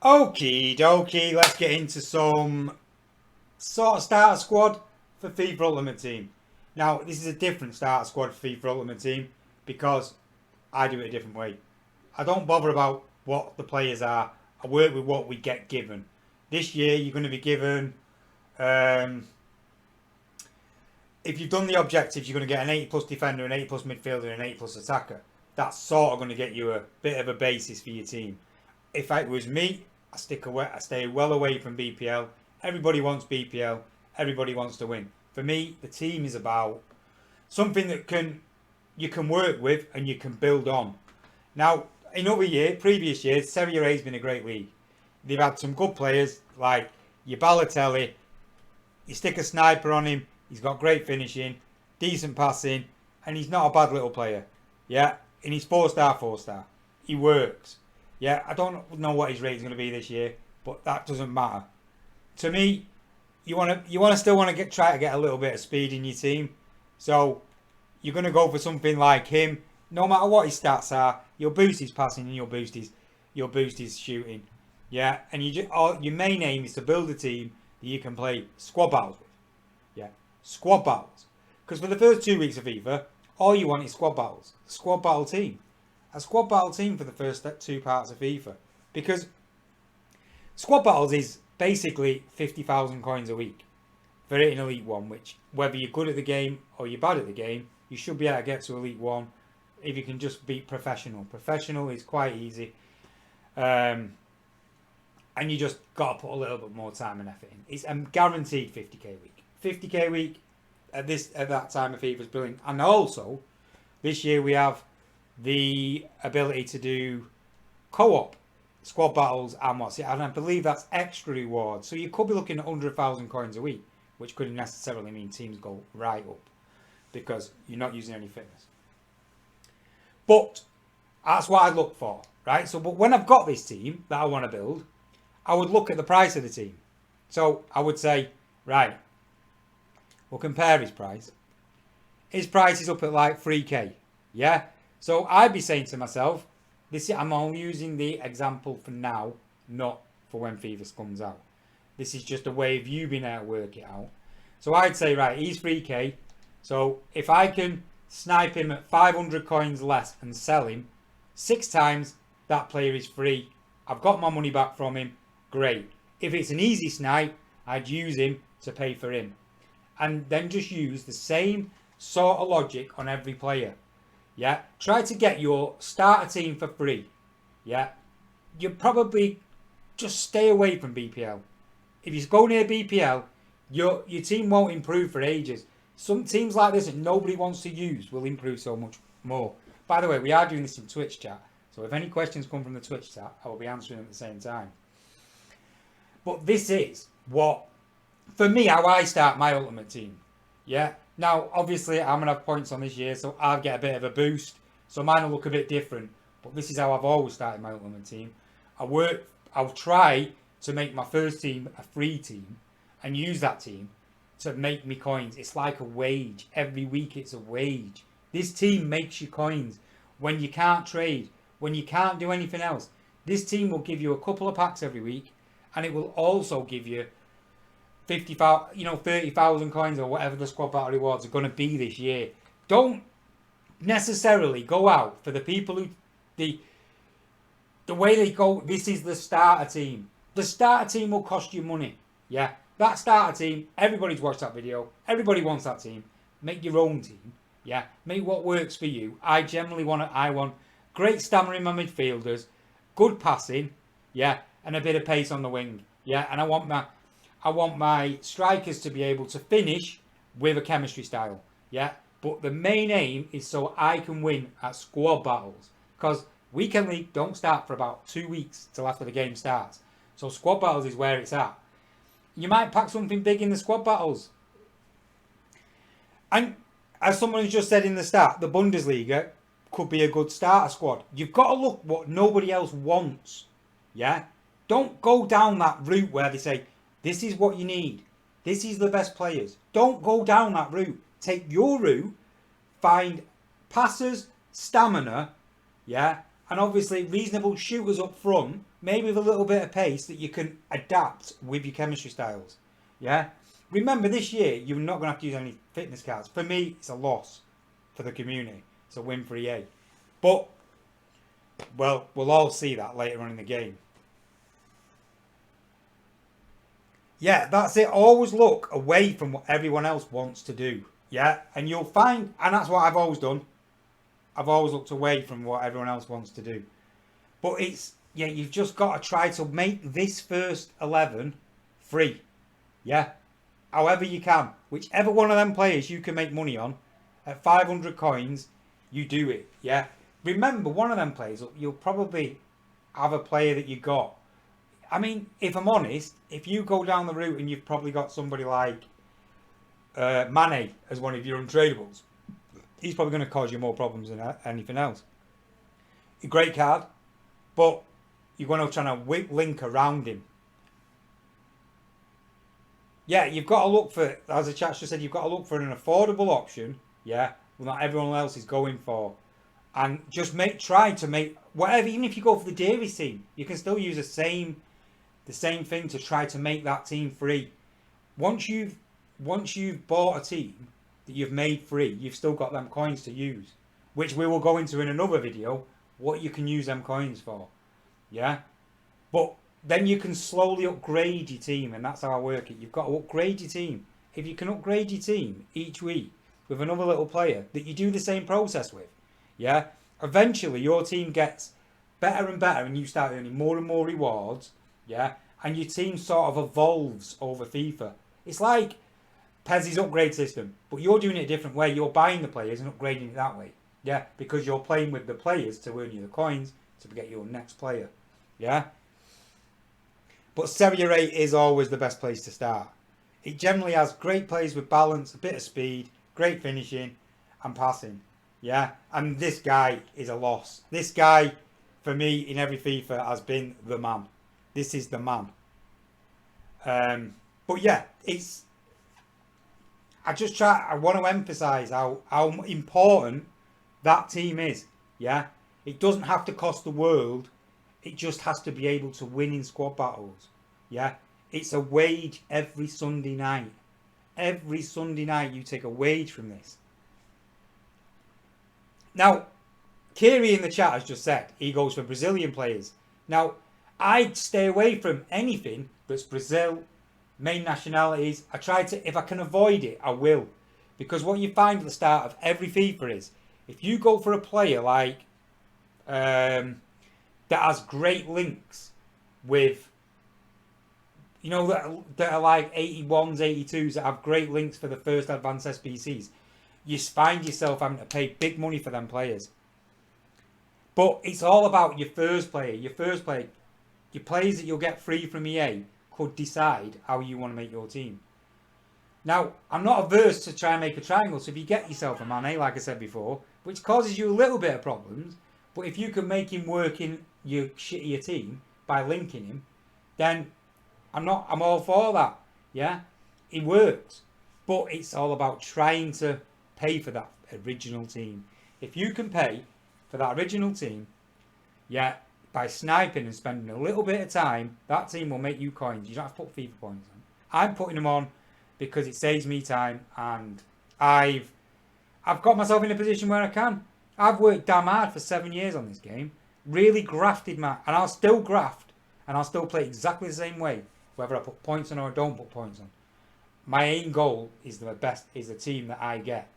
Okie dokie, let's get into some sort of starter squad for FIFA Ultimate Team. Now, this is a different starter squad for FIFA Ultimate Team because I do it a different way. I don't bother about what the players are. I work with what we get given. This year, you're going to be given, if you've done the objectives, you're going to get an 80 plus defender, an 80 plus midfielder, and an 80 plus attacker. That's sort of going to get you a bit of a basis for your team. If it was me, I stay well away from BPL. Everybody wants BPL. Everybody wants to win. For me, the team is about something that you can work with and you can build on. Now, in previous years, Serie A has been a great league. They've had some good players like your Balotelli. You stick a sniper on him. He's got great finishing, decent passing, and he's not a bad little player. Yeah, and he's 4-star. He works. Yeah, I don't know what his rate's going to be this year, but that doesn't matter. To me, you want to still want to try to get a little bit of speed in your team. So you're going to go for something like him. No matter what his stats are, you'll boost his passing and you'll boost his shooting. Yeah, and your main aim is to build a team that you can play squad battles with. Yeah, squad battles. Because for the first 2 weeks of FIFA, all you want is squad battles. Squad battle team. A squad battle team for the first 2 parts of FIFA. Because squad battles is basically 50,000 coins a week for it in Elite 1, which whether you're good at the game or you're bad at the game, you should be able to get to Elite 1 if you can just beat Professional. Professional is quite easy. And you just got to put a little bit more time and effort in. It's a guaranteed 50k a week. 50k a week at that time of FIFA is brilliant. And also, this year we have the ability to do co-op squad battles and and I believe that's extra reward. So you could be looking at 100,000 coins a week, which couldn't necessarily mean teams go right up because you're not using any fitness. But that's what I look for, right? So, but when I've got this team that I want to build, I would look at the price of the team. So I would say, right, we'll compare his price. His price is up at like 3k, yeah? So I'd be saying to myself, I'm only using the example for now, not for when FIFA comes out. This is just a way of you being able to work it out. So I'd say, right, he's 3k. So if I can snipe him at 500 coins less and sell him 6 times, that player is free. I've got my money back from him. Great. If it's an easy snipe, I'd use him to pay for him. And then just use the same sort of logic on every player. Yeah, try to get your starter team for free. Yeah, you probably just stay away from BPL. If you go near BPL, your team won't improve for ages. Some teams like this that nobody wants to use will improve so much more. By the way, we are doing this in Twitch chat, so if any questions come from the Twitch chat, I will be answering them at the same time. But this is what, for me, how I start my Ultimate Team. Yeah. Now, obviously, I'm going to have points on this year, so I'll get a bit of a boost. So mine will look a bit different. But this is how I've always started my Ultimate Team. I'll try to make my first team a free team and use that team to make me coins. It's like a wage. Every week it's a wage. This team makes you coins when you can't trade, when you can't do anything else. This team will give you a couple of packs every week, and it will also give you 30,000 coins or whatever the squad battle rewards are going to be this year. Don't necessarily go out for the people who the way they go. This is the starter team. The starter team will cost you money. Yeah, that starter team. Everybody's watched that video. Everybody wants that team. Make your own team. Yeah, make what works for you. I want great stamina in my midfielders, good passing. Yeah, and a bit of pace on the wing. Yeah, and I want my strikers to be able to finish with a chemistry style. Yeah. But the main aim is so I can win at squad battles. Because Weekend League don't start for about 2 weeks till after the game starts. So squad battles is where it's at. You might pack something big in the squad battles. And as someone has just said in the start, the Bundesliga could be a good starter squad. You've got to look what nobody else wants. Yeah. Don't go down that route where they say, this is what you need. This is the best players. Don't go down that route. Take your route. Find passers, stamina, yeah, And obviously reasonable shooters up front, maybe with a little bit of pace that you can adapt with your chemistry styles. Yeah? Remember, this year, you're not going to have to use any fitness cards. For me, it's a loss for the community. It's a win for EA. But, well, we'll all see that later on in the game. Yeah, that's it. Always look away from what everyone else wants to do. Yeah? And you'll find, and that's what I've always done. I've always looked away from what everyone else wants to do. But it's, yeah, you've just got to try to make this first 11 free. Yeah? However you can. Whichever one of them players you can make money on, at 500 coins, you do it. Yeah? Remember, one of them players, you'll probably have a player that you got. I mean, if I'm honest, if you go down the route and you've probably got somebody like Mane as one of your untradables, he's probably going to cause you more problems than anything else. A great card, but you're going to try to link around him. Yeah, you've got to look for, as the chat just said, you've got to look for an affordable option. Yeah, not everyone else is going for, and just try to make whatever. Even if you go for the Davies team, you can still use the same thing to try to make that team free. Once you've bought a team that you've made free, you've still got them coins to use, which we will go into in another video, what you can use them coins for. Yeah, but then you can slowly upgrade your team, and that's how I work it. You've got to upgrade your team. If you can upgrade your team each week with another little player that you do the same process with, yeah, eventually your team gets better and better and you start earning more and more rewards, yeah, and your team sort of evolves over FIFA. It's like PES's upgrade system, but you're doing it a different way. You're buying the players and upgrading it that way, yeah, because you're playing with the players to earn you the coins to get your next player, yeah. But Serie A is always the best place to start. It generally has great players with balance, a bit of speed, great finishing and passing. Yeah, and this guy is a loss. This guy, for me, in every FIFA has been the man. This is the man. But yeah, I want to emphasise how important that team is. Yeah, it doesn't have to cost the world. It just has to be able to win in squad battles. Yeah, it's a wage every Sunday night. Every Sunday night you take a wage from this. Now, Kiri in the chat has just said he goes for Brazilian players. Now, I'd stay away from anything that's Brazil, main nationalities. I try to, if I can avoid it, I will. Because what you find at the start of every FIFA is, if you go for a player like that has great links with, you know, that are like 81s, 82s that have great links for the first advanced SBCs, you find yourself having to pay big money for them players. But it's all about your first player. Your players that you'll get free from EA could decide how you want to make your team. Now, I'm not averse to try and make a triangle, so if you get yourself a Mane, like I said before, which causes you a little bit of problems, but if you can make him work in your shittier team by linking him, then I'm all for that. Yeah, it works, but it's all about trying to pay for that original team. If you can pay for that original team, yeah, by sniping and spending a little bit of time, that team will make you coins. You don't have to put FIFA points on. I'm putting them on because it saves me time, and I've got myself in a position where I can. I've worked damn hard for 7 years on this game, really grafted and I'll still graft, and I'll still play exactly the same way, whether I put points on or I don't put points on. My aim goal is the team that I get.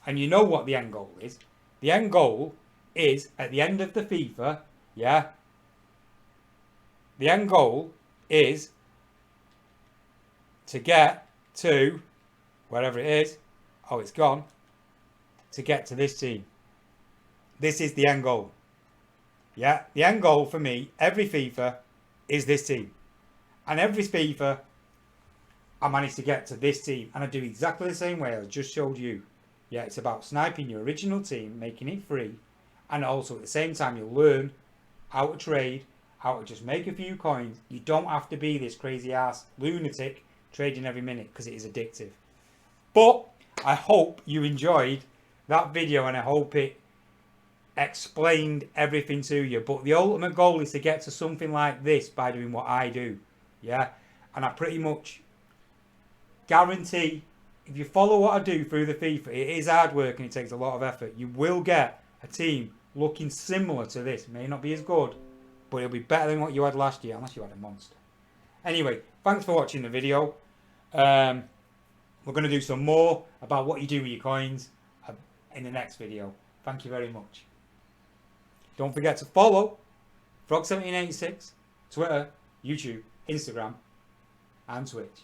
And you know what the end goal is? The end goal is, at the end of the FIFA, yeah, the end goal is to get to, wherever it is, oh, it's gone, to get to this team. This is the end goal. Yeah, the end goal for me, every FIFA, is this team. And every FIFA, I managed to get to this team. And I do exactly the same way I just showed you. Yeah, it's about sniping your original team, making it free. And also at the same time, you'll learn how to trade, how to just make a few coins. You don't have to be this crazy ass lunatic trading every minute, because it is addictive. But I hope you enjoyed that video, and I hope it explained everything to you. But the ultimate goal is to get to something like this by doing what I do. Yeah? And I pretty much guarantee, if you follow what I do through the FIFA, it is hard work and it takes a lot of effort. You will get a team looking similar to this. It may not be as good, but it'll be better than what you had last year, unless you had a monster. Anyway, thanks for watching the video. We're going to do some more about what you do with your coins in the next video. Thank you very much. Don't forget to follow Frog1786, Twitter, YouTube, Instagram, and Twitch.